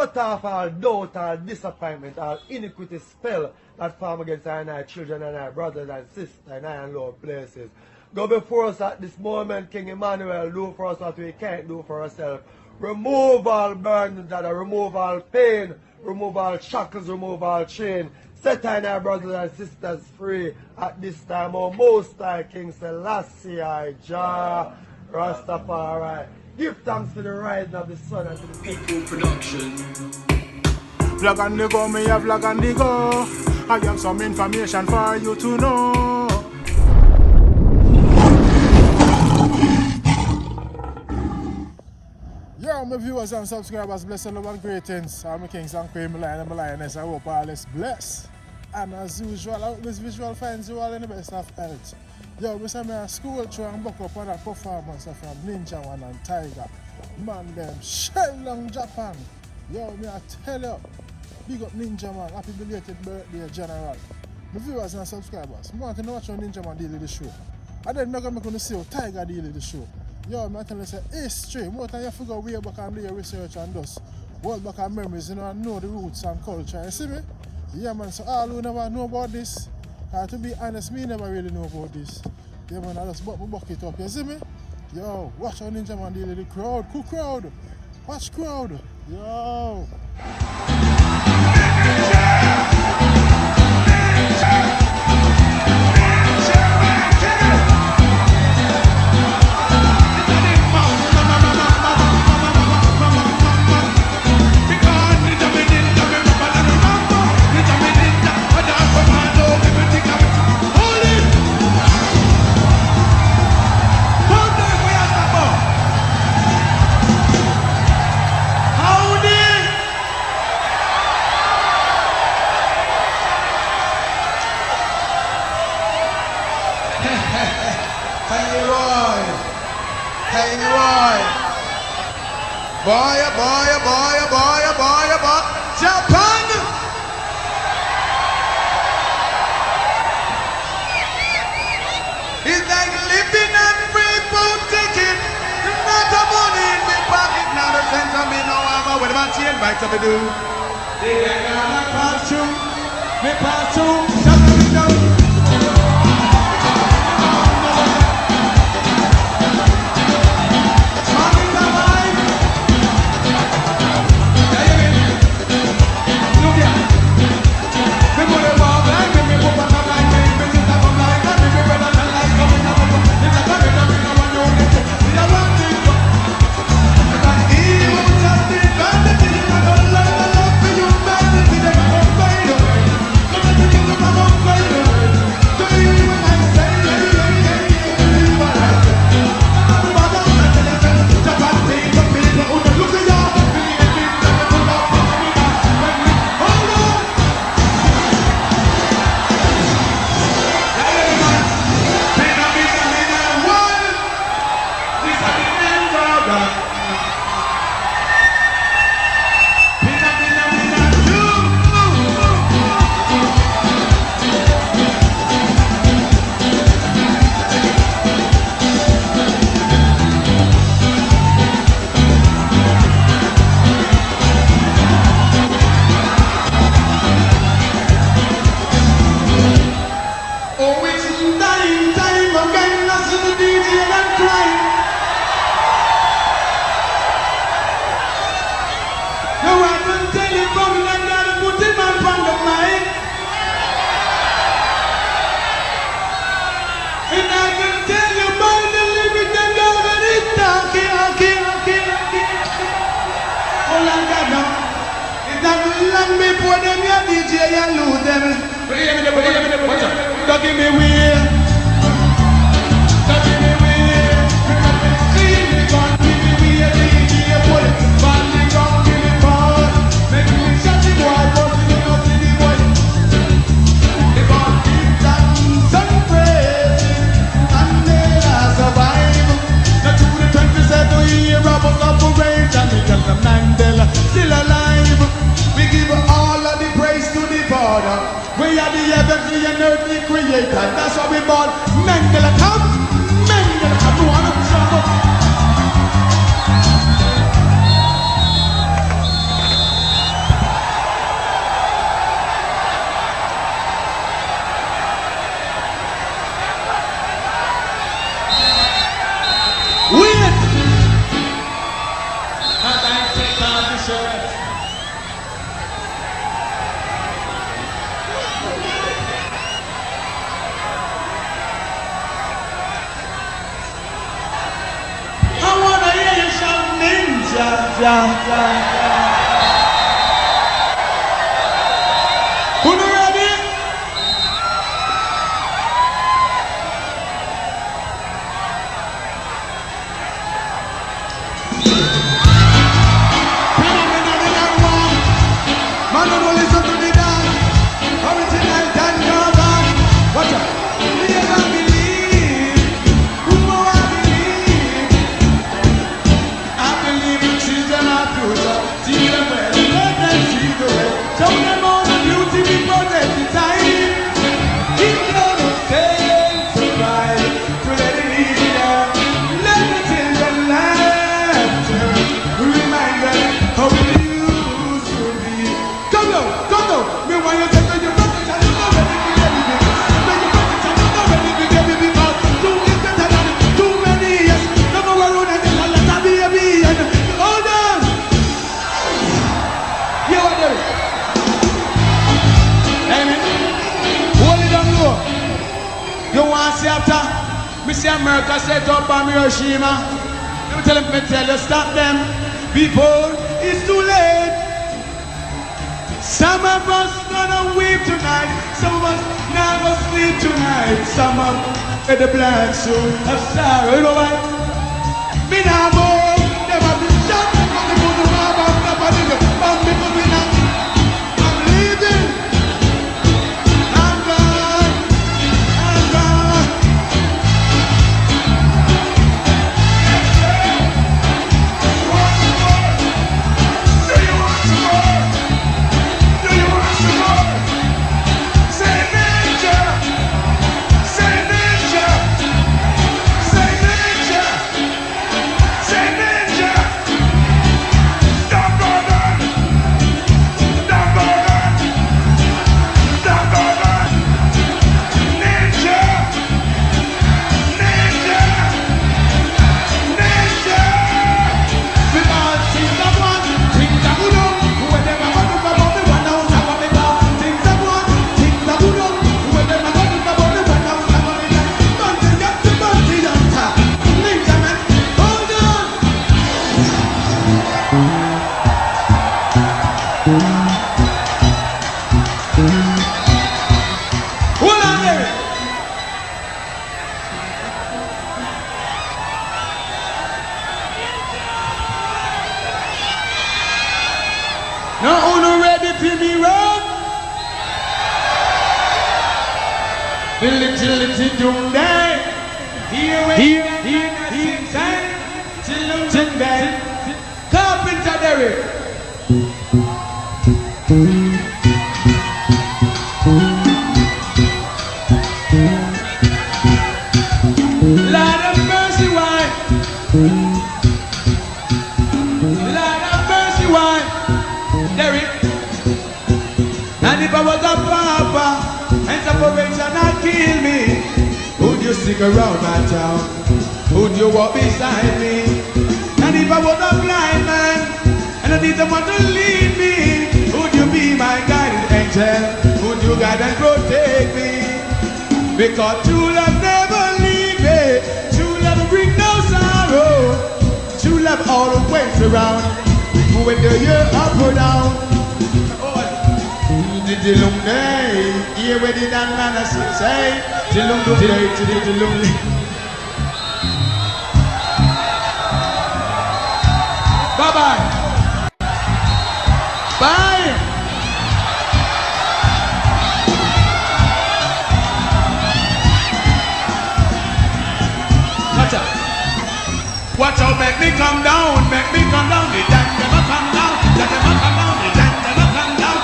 Cut off all doubt, all disappointment, all iniquity spell that form against our children and our brothers and sisters in our low places. Go before us at this moment, King Emmanuel. Do for us what we can't do for ourselves. Remove all burdens, remove all pain, remove all shackles, remove all chain. Set our brothers and sisters free at this time. Oh, Most High King Selassie, Jah Rastafari. Give thanks to the rising of the sun and to the People production. Vlog on the go, me a vlog on the go. I have some information for you to know. Yo, my viewers and subscribers, blessed love and greetings. I'm the Kings and Queen, my lion and my lioness. I hope all is blessed. And as usual, I hope this visual finds you all in the best of health. Yo, we say me a school through and buck up on that performance from Ninjaman and Tiger. Man, them shell down Japan. Yo, me I tell you, big up Ninjaman, happy belated birthday, General. My viewers and subscribers, I want to know what Ninjaman deal with the show. And then I'm going to see how Tiger deal with the show. Yo, I tell you, say history. More time you figure way back and do your research and just world back and memories, you know, and know the roots and culture. You see me? Yeah, man, so all who never know about this, to be honest, me never really know about this. Yeah, man, I just buck it up. You see me? Yo, watch how Ninjaman deal with the crowd. Cool crowd. Watch crowd. Yo. Boy, Japan! It's like living and free food ticket. Not a money in my pocket, not a cent of me no hammer. What about chain bikes up to do? They gonna pass through, me pass through, shut me down. Before them, your DJ and lose them. Don't give me weird. Don't give me weird. See me gone, give me weird. DJ boy, badly gone, give me bad. Make me shut the boy, but you don't see the boy. They got deep dance and praise, and they are survive. Now to the 27th year of a couple rage, and we got the Mandela still alive. We give all of the praise to the Father. We are the heavenly and earthly creator. That's why we born. Mengele come, you wanna trouble. Who ready? Man, don't listen to the dance. Original Dan Gorgon. Watch out. Me never believe. Who I believe? I believe in children of future. See them well, let them see the way. Show them all the beauty before they decide. Keep them staying surprised. To let it easy there. Let the children laugh. Remind them how we used to be. Come on, me want you to tell your brother that you know ready to get me big. Tell your brother that you know ready to get me big. Too is better than too many years. Never worry that there's a lot of baby and hold on. You are there. Amen. Hold it down low. You want to see after? Me see America set up on Hiroshima. Let me tell you, stop them. People, it's too late. Some of us gonna weep tonight. Some of us never sleep tonight. Some of us with the black suit of sorrow. You know what? Me now more. Never be shot. I'm the one who rob off the body. Because we not. I'm leaving. I'm gone. I'm gone. Do you want some more? Do you want some more? Say ninja. Say ninja. Say ninja. Say ninja. Don't go down. Don't go down. Don't go down. Ninja. Ninja. Ninja. Because things are one, things are good. Whenever I look about the one out, I'm on the top. Things are one, things are good. Whenever I look about the one out, I'm on the top. Bunty up to bunty on top. Ninja man, hold on. Hold on there. Now who no ready for me run? The little doom day. Here, time. Till then. Carpenter Derek. Lord of mercy, why? Lord of mercy, why? Derek. And if I was a papa and separation had killed me, would you stick around my town? Would you walk beside me? And if I was a blind man and I need someone to lead me, would you be my guiding angel? Would you guide and protect me? Because true love never leave me. True love bring no sorrow. True love always around. Whether you're up or down. The long day, here where the young man has say, the long day, the long day. Bye bye. Bye. Watch out. Watch out, make me come down, make me come down. The dance never come down, the dance never come down, the dance never come down.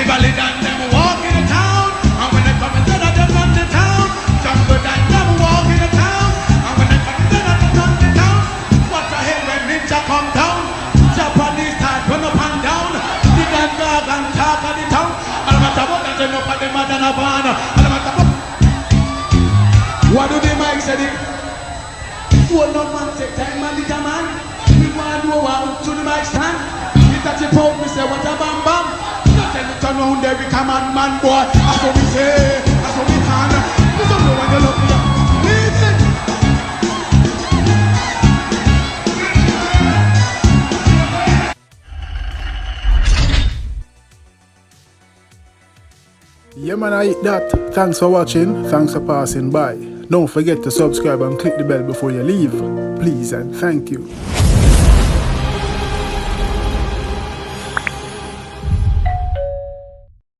Valley dan them walk in the town, and when they come in, they run the town. Jungle dan them walk in the town, and when they come in, they run the town. What the hell when ninja come down? Japanese start run up and down. The dan Gorgon talk of the town. All matter what they turn up at the mother of honor. All matter what do the mic say? One no man take time man, little man. We want to go out to the mic stand. We touch it out, we say what a bam bam. Turn around every command man boy. That's what we say, that's what we can. You don't know when you look here. Leave it. man, I eat that. Thanks for watching. Thanks for passing by. Don't forget to subscribe and click the bell before you leave. Please and thank you.